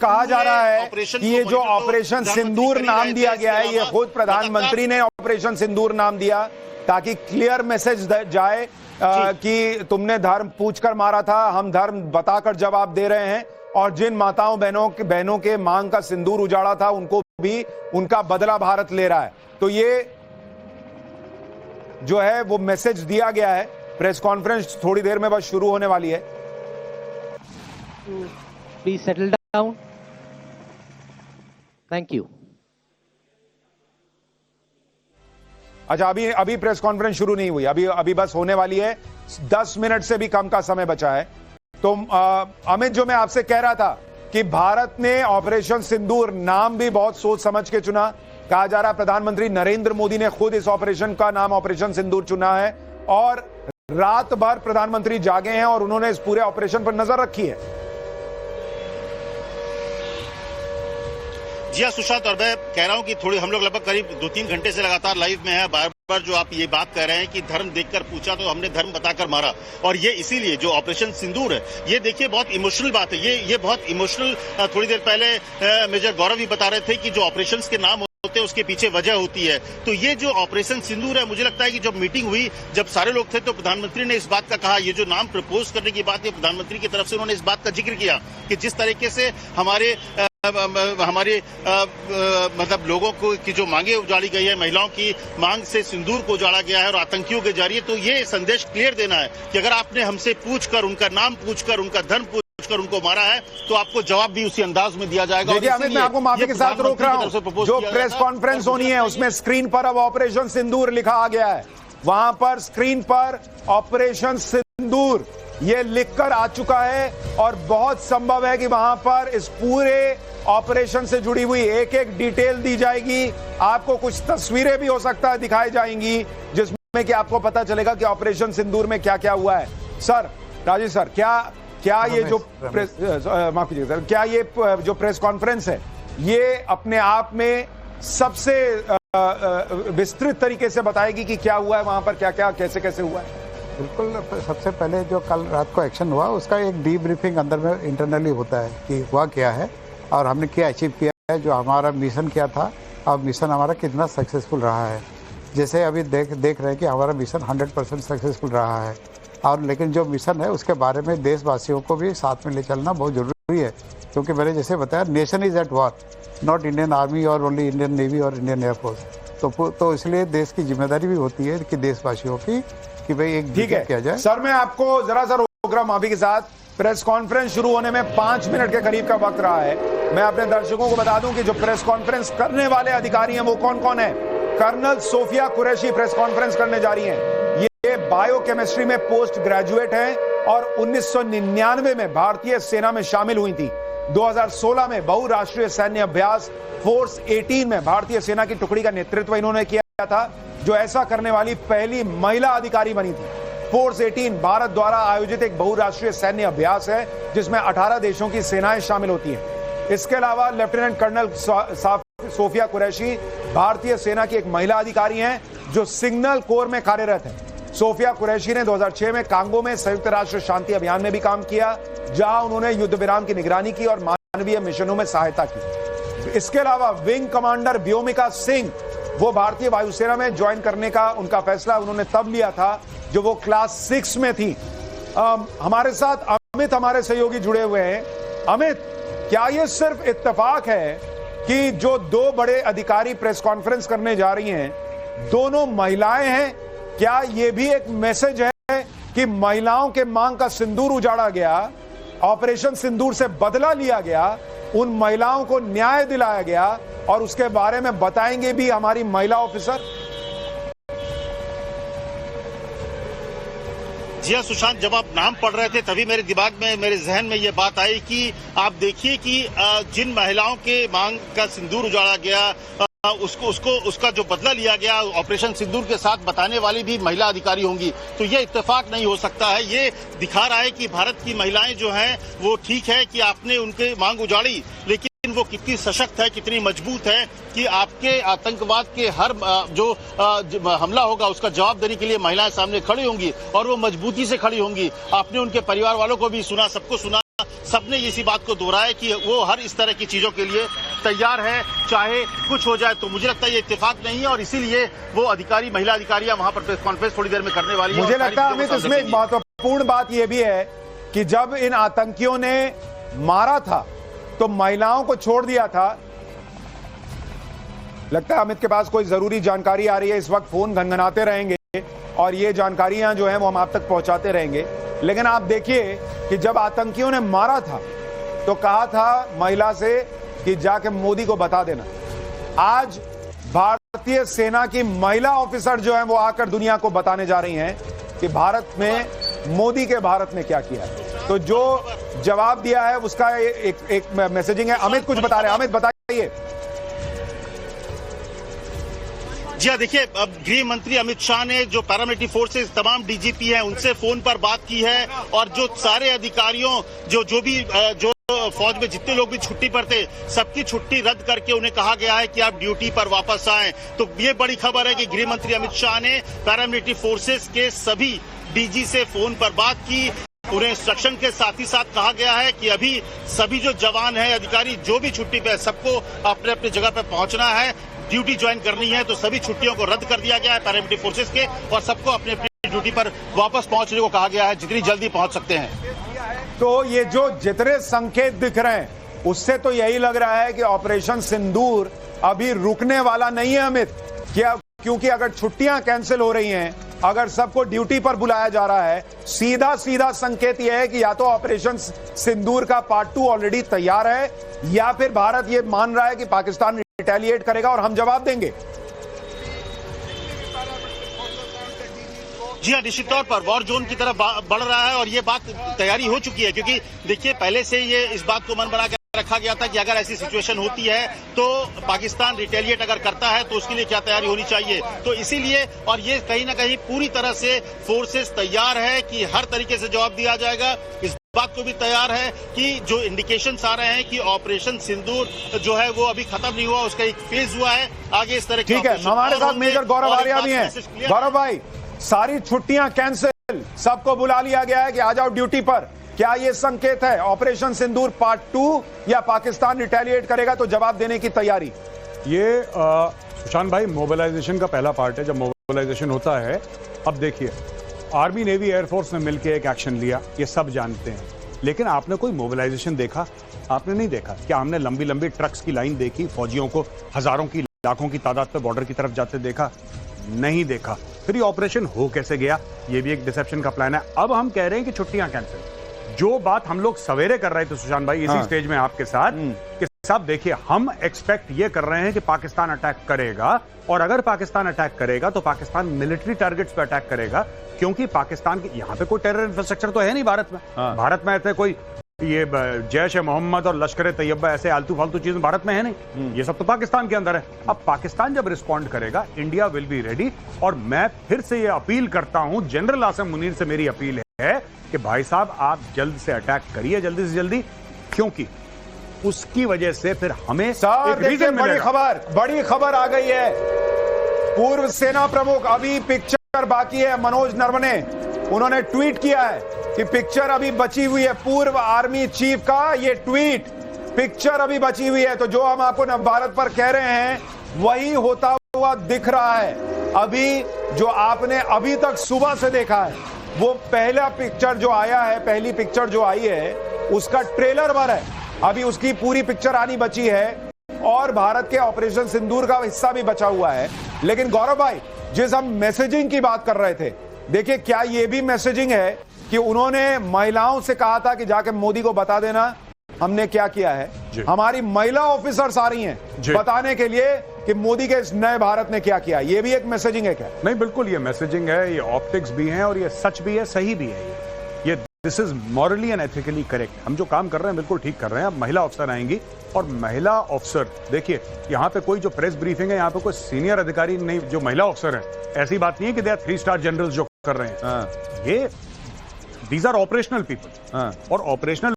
कहा जा रहा है कि ये जो ऑपरेशन सिंदूर नाम दिया गया है, ये खुद प्रधानमंत्री ने ऑपरेशन सिंदूर नाम दिया ताकि क्लियर मैसेज जाए कि तुमने धर्म पूछकर मारा था, हम धर्म बताकर जवाब दे रहे हैं, और जिन माताओं बहनों के मांग का सिंदूर उजाड़ा था उनको भी उनका बदला भारत ले रहा है। तो ये जो है वो मैसेज दिया गया है। प्रेस कॉन्फ्रेंस थोड़ी देर में बस शुरू होने वाली है। Please settle down. Thank you. अच्छा, अभी प्रेस कॉन्फ्रेंस शुरू नहीं हुई, अभी बस होने वाली है। 10 मिनट से भी कम का समय बचा है। तो अमित, जो मैं आपसे कह रहा था कि भारत ने ऑपरेशन सिंदूर नाम भी बहुत सोच समझ के चुना। कहा जा रहा प्रधानमंत्री नरेंद्र मोदी ने खुद इस ऑपरेशन का नाम ऑपरेशन सिंदूर चुना है, और रात भर प्रधानमंत्री जागे हैं और उन्होंने इस पूरे ऑपरेशन पर नजर रखी है। जी हाँ सुशांत, और मैं कह रहा हूं कि थोड़ी हम लोग लगभग करीब 2-3 घंटे से लगातार लाइव में है। बार बार जो आप ये बात कह रहे हैं कि धर्म देखकर पूछा तो हमने धर्म बताकर मारा, और ये इसीलिए जो ऑपरेशन सिंदूर है, ये देखिए बहुत इमोशनल बात है। ये बहुत इमोशनल। थोड़ी देर पहले मेजर गौरव भी बता रहे थे कि जो ऑपरेशंस के नाम होते हैं उसके पीछे वजह होती है। तो ये जो ऑपरेशन सिंदूर है, मुझे लगता है कि जब मीटिंग हुई, जब सारे लोग थे, तो प्रधानमंत्री ने इस बात का कहा, ये जो नाम प्रपोज करने की बात है, प्रधानमंत्री की तरफ से उन्होंने इस बात का जिक्र किया कि जिस तरीके से हमारे मतलब लोगों को की जो मांगे उजाड़ी गई है, महिलाओं की मांग से सिंदूर को उजाड़ा गया है और आतंकियों के जरिए, तो ये संदेश क्लियर देना है कि अगर आपने हमसे पूछकर, उनका नाम पूछकर, उनका धर्म पूछकर उनको मारा है, तो आपको जवाब भी उसी अंदाज में दिया जाएगा। देखिए अमित, मैं आपको माफी के साथ रोक रहा हूं। जो प्रेस कॉन्फ्रेंस होनी है उसमें स्क्रीन पर अब ऑपरेशन सिंदूर लिखा आ गया है। वहां पर स्क्रीन पर ऑपरेशन सिंदूर ये लिखकर आ चुका है, और बहुत संभव है कि वहां पर इस पूरे ऑपरेशन से जुड़ी हुई एक एक डिटेल दी जाएगी। आपको कुछ तस्वीरें भी हो सकता है दिखाई जाएंगी जिसमें कि आपको पता चलेगा कि ऑपरेशन सिंदूर में क्या क्या हुआ है। सर, राजेश सर, क्या ये जो माफ कीजिए सर, क्या ये जो प्रेस कॉन्फ्रेंस है ये अपने आप में सबसे विस्तृत तरीके से बताएगी कि क्या हुआ है वहां पर, क्या क्या कैसे कैसे हुआ है? बिल्कुल। सबसे पहले जो कल रात को एक्शन हुआ उसका एक डी ब्रीफिंग अंदर में इंटरनली होता है कि हुआ क्या है और हमने क्या अचीव किया है, जो हमारा मिशन क्या था और मिशन हमारा कितना सक्सेसफुल रहा है। जैसे अभी देख रहे हैं कि हमारा मिशन 100% सक्सेसफुल रहा है, और लेकिन जो मिशन है उसके बारे में देशवासियों को भी साथ में ले चलना बहुत ज़रूरी है, क्योंकि मैंने जैसे बताया, nation is at war, not Indian army और ओनली इंडियन नेवी और इंडियन एयरफोर्स। तो इसलिए देश की जिम्मेदारी भी होती है कि देशवासियों की कि भाई एक ठीक है किया जाए। सर, मैं आपको जरा सा रोक रहा हूं माफी के साथ। प्रेस कॉन्फ्रेंस शुरू होने में 5 मिनट के करीब का वक्त रहा है। मैं अपने दर्शकों को बता दूं कि जो प्रेस कॉन्फ्रेंस करने वाले अधिकारी हैं वो कौन कौन है। Colonel Sofiya Qureshi press conference करने जा रही हैं। ये बायोकेमिस्ट्री में पोस्ट ग्रेजुएट हैं और 1999 में भारतीय सेना में शामिल हुई थी। 2016 में बहुराष्ट्रीय सैन्य अभ्यास फोर्स 18 में भारतीय सेना की टुकड़ी का नेतृत्व इन्होंने किया था, जो ऐसा करने वाली पहली महिला अधिकारी बनी थी। फोर्स 18 भारत द्वारा आयोजित एक बहुराष्ट्रीय सैन्य अभ्यास है जिसमें 18 देशों की सेनाएं शामिल होती हैं। इसके अलावा लेफ्टिनेंट कर्नल सोफिया कुरैशी भारतीय सेना की एक महिला अधिकारी हैं जो सिग्नल कोर में कार्यरत है। सोफिया कुरैशी ने 2006 में कांगो में संयुक्त राष्ट्र शांति अभियान में भी काम किया, जहां उन्होंने युद्ध विराम की निगरानी की और मानवीय मिशनों में सहायता की। इसके अलावा विंग कमांडर व्योमिका सिंह, वो भारतीय वायुसेना में ज्वाइन करने का उनका फैसला उन्होंने तब लिया था जो वो क्लास 6 में थी। हमारे साथ अमित, हमारे सहयोगी जुड़े हुए हैं। अमित, क्या ये सिर्फ इत्तेफाक है कि जो 2 बड़े अधिकारी प्रेस कॉन्फ्रेंस करने जा रही हैं दोनों महिलाएं हैं? क्या ये भी एक मैसेज है कि महिलाओं के मांग का सिंदूर उजाड़ा गया, ऑपरेशन सिंदूर से बदला लिया गया, उन महिलाओं को न्याय दिलाया गया, और उसके बारे में बताएंगे भी हमारी महिला ऑफिसर? जी हाँ सुशांत, जब आप नाम पढ़ रहे थे तभी मेरे दिमाग में, मेरे जहन में ये बात आई कि आप देखिए कि जिन महिलाओं के मांग का सिंदूर उजाड़ा गया, उसका जो बदला लिया गया ऑपरेशन सिंदूर के साथ बताने वाली भी महिला अधिकारी होंगी। तो ये इत्तेफाक नहीं हो सकता है। ये दिखा रहा है कि भारत की महिलाएं जो हैं वो ठीक है कि आपने उनके मांग उजाड़ी, लेकिन वो कितनी सशक्त है, कितनी मजबूत है कि आपके आतंकवाद के हर जो हमला होगा उसका जवाब देने के लिए महिलाएं सामने खड़ी होंगी, और वो मजबूती से खड़ी होंगी। आपने उनके परिवार वालों को भी सुना, सबको सुना, सबने इसी बात को दोहराया कि वो हर इस तरह की चीजों के लिए तैयार है, चाहे कुछ हो जाए। तो मुझे लगता है ये इत्तेफाक नहीं है और इसीलिए वो अधिकारी, महिला अधिकारियां वहां पर प्रेस कॉन्फ्रेंस थोड़ी देर में करने वाली है। मुझे लगता है अमित, इसमें एक महत्वपूर्ण बात यह भी है कि जब इन आतंकियों ने मारा था तो महिलाओं को छोड़ दिया था। लगता है अमित के पास कोई जरूरी जानकारी आ रही है, इस वक्त फोन घनघनाते रहेंगे और ये जानकारियां जो हैं वो हम आप तक पहुंचाते रहेंगे। लेकिन आप देखिए कि जब आतंकियों ने मारा था तो कहा था महिला से कि जाके मोदी को बता देना। आज भारतीय सेना की महिला ऑफिसर जो है वो आकर दुनिया को बताने जा रही हैं कि भारत में, मोदी के भारत में क्या किया है। तो जो जवाब दिया है उसका एक मैसेजिंग है। अमित कुछ बता रहे हैं, अमित बताइए। जी हाँ, देखिए, अब गृह मंत्री अमित शाह ने जो पैरामिलिट्री फोर्सेस तमाम डीजीपी हैं उनसे फोन पर बात की है और जो सारे अधिकारियों जो फौज में जितने लोग भी छुट्टी पर थे सबकी छुट्टी रद्द करके उन्हें कहा गया है कि आप ड्यूटी पर वापस आएं। तो ये बड़ी खबर है कि गृह मंत्री अमित शाह ने पैरामिलिट्री फोर्सेस के सभी डीजी से फोन पर बात की। उन्हें इंस्ट्रक्शन के साथ ही साथ कहा गया है कि अभी सभी जो जवान हैं, अधिकारी जो भी छुट्टी पे है, सबको अपने अपने जगह पे पहुंचना है, ड्यूटी ज्वाइन करनी है। तो सभी छुट्टियों को रद्द कर दिया गया है पैरामिलिट्री फोर्सेस के और सबको अपनी अपनी ड्यूटी पर वापस पहुंचने को कहा गया है, जितनी जल्दी पहुंच सकते हैं। तो ये जो जितने संकेत दिख रहे हैं उससे तो यही लग रहा है कि ऑपरेशन सिंदूर अभी रुकने वाला नहीं है अमित। क्या, क्योंकि अगर छुट्टियां कैंसिल हो रही हैं, अगर सबको ड्यूटी पर बुलाया जा रहा है, सीधा सीधा संकेत यह है कि या तो ऑपरेशन सिंदूर का पार्ट 2 ऑलरेडी तैयार है या फिर भारत ये मान रहा है कि पाकिस्तान रिटेलिएट करेगा और हम जवाब देंगे। जी हाँ, निश्चित तौर पर वॉर जोन की तरफ बढ़ रहा है और ये बात तैयारी हो चुकी है, क्योंकि देखिए पहले से ये इस बात को मन बना के रखा गया था कि अगर ऐसी सिचुएशन होती है तो पाकिस्तान रिटेलिएट अगर करता है तो उसके लिए क्या तैयारी होनी चाहिए। तो इसीलिए, और ये कहीं ना कहीं पूरी तरह से फोर्सेस तैयार है कि हर तरीके से जवाब दिया जाएगा। इस बात को भी तैयार है कि जो इंडिकेशंस आ रहे हैं कि ऑपरेशन सिंदूर जो है वो अभी खत्म नहीं हुआ, उसका एक फेज हुआ है, आगे इस तरह ठीक है। हमारे साथ मेजर गौरव आर्या भी हैं। गौरव भाई, सारी छुट्टियां कैंसिल, सबको बुला लिया गया है कि आ जाओ ड्यूटी पर। क्या ये संकेत है ऑपरेशन सिंदूर पार्ट 2 या पाकिस्तान रिटेलिएट करेगा तो जवाब देने की तैयारी? ये सुशांत भाई मोबिलाइजेशन का पहला पार्ट है। जब मोबिलाइजेशन होता है, अब देखिए आर्मी, नेवी, एयरफोर्स ने मिलकर एक एक्शन लिया, ये सब जानते हैं। लेकिन आपने कोई मोबिलाइजेशन देखा? आपने नहीं देखा। क्या हमने लंबी लंबी ट्रक्स की लाइन देखी, फौजियों को हजारों की, लाखों की तादाद पे बॉर्डर की तरफ जाते देखा? नहीं देखा। फिर ये ऑपरेशन हो कैसे गया? ये भी एक डिसेप्शन का प्लान है। अब हम कह रहे हैं कि छुट्टियां कैंसिल। जो बात हम लोग सवेरे कर रहे थे सुशांत भाई इसी स्टेज में आपके साथ, कि साहब देखिए हम एक्सपेक्ट ये कर रहे हैं कि पाकिस्तान अटैक करेगा, और अगर पाकिस्तान अटैक करेगा तो पाकिस्तान मिलिट्री टारगेट्स पे अटैक करेगा, क्योंकि पाकिस्तान की यहाँ पे कोई टेरर इंफ्रास्ट्रक्चर तो है नहीं भारत में। भारत में ऐसे कोई ये जैश ए मोहम्मद और लश्कर ए तैयबा ऐसे आलतू फालतू चीज भारत में है नहीं, ये सब तो पाकिस्तान के अंदर है। अब पाकिस्तान जब रिस्पॉन्ड करेगा, इंडिया विल बी रेडी। और मैं फिर से ये अपील करता हूं, जनरल आसिम मुनीर से मेरी अपील है कि भाई साहब आप जल्द से अटैक करिए, जल्दी से जल्दी, क्योंकि उसकी वजह से फिर हमें एक रीजन मिलेगा। बड़ी खबर आ गई है। पूर्व सेना प्रमुख, अभी पिक्चर बाकी है, मनोज नरवणे, उन्होंने ट्वीट किया है कि पिक्चर अभी बची हुई है। पूर्व आर्मी चीफ का ये ट्वीट, पिक्चर अभी बची हुई है। तो जो हम आपको नवभारत पर कह रहे हैं वही होता हुआ दिख रहा है। अभी जो आपने अभी तक सुबह से देखा है, वो पहला पिक्चर जो आया है, पहली पिक्चर जो आई है उसका ट्रेलर भर है। अभी उसकी पूरी पिक्चर आनी बची है और भारत के ऑपरेशन सिंदूर का हिस्सा भी बचा हुआ है। लेकिन गौरव भाई, जिस हम मैसेजिंग की बात कर रहे थे, देखिए क्या ये भी मैसेजिंग है कि उन्होंने महिलाओं से कहा था कि जाके मोदी को बता देना हमने क्या किया है। हमारी महिला ऑफिसर्स आ रही हैं बताने के लिए कि मोदी के इस नए भारत ने क्या किया। ये भी एक मैसेजिंग है क्या? नहीं, बिल्कुल ये मैसेजिंग है, ये ऑप्टिक्स भी हैं और ये सच भी है, सही भी है। ये this is morally and ethically correct. हम जो काम कर रहे हैं बिल्कुल ठीक कर रहे हैं। अब महिला अफसर आएंगी और महिला अफसर, देखिए यहाँ पे कोई जो प्रेस ब्रीफिंग है, यहाँ पे कोई सीनियर अधिकारी नहीं, जो महिला अफसर है, ऐसी बात नहीं है कि दे आर 3 स्टार जनरल्स जो कर रहे हैं। ये दीज आर ऑपरेशनल पीपल और ऑपरेशनल